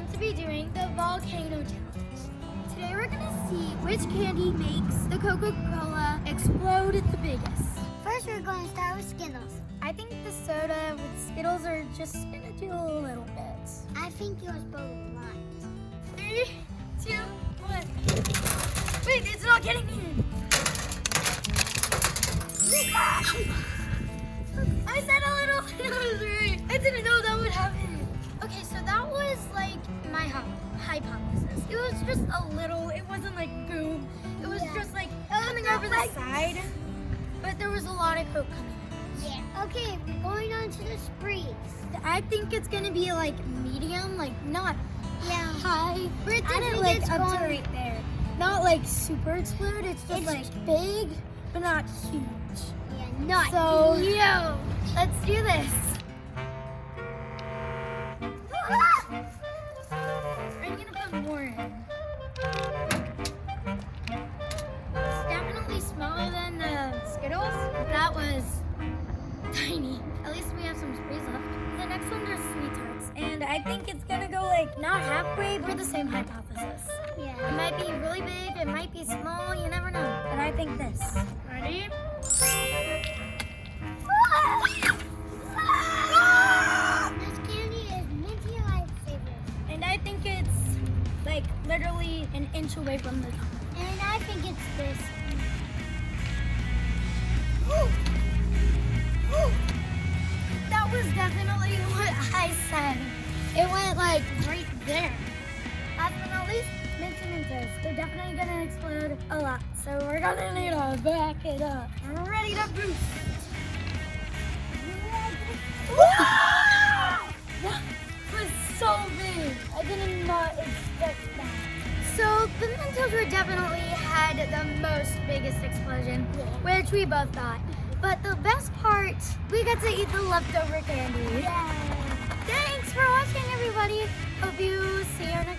going to be doing the Volcano challenge. Today we're gonna see which candy makes the Coca-Cola explode the biggest. First, we're going to start with Skittles. I think the soda with Skittles are just gonna do a little bit. I think yours both blind. 3, 2, 1. Wait, it's not getting in. I said a little. I didn't know that would happen. Okay, so that was like my hypothesis. It was just a little. It wasn't like boom. It was just like coming over the side. But there was a lot of Coke coming out. Yeah. Okay, we're going on to the sprees. I think it's gonna be like medium, like not high. Britt I did it think like it's up to going- right there. Not like super explode. It's just like big, but not huge. Yeah, not So, huge. yo, let's do this. I'm gonna put more in. It's definitely smaller than the Skittles. That was tiny. At least we have some sprays left. The next ones are Sweet Tarts. And I think it's gonna go like not halfway, but the same hypothesis. Yeah. It might be really big, it might be small, you never know. But I think this. Ready? This candy is minty lifesaver. And I think it's like literally an inch away from the top. And I think it's this. That was definitely what I said. It went like right there. Last but not least, mints and Mentos. They're definitely gonna explode a lot. So we're gonna need to back it up. Ready to boost. That was so big. I did not expect that. So the Mentos were definitely had the most biggest explosion, which we both thought. But the best part, we got to eat the leftover candy. Yeah. Thanks for watching, everybody. Hope you see you next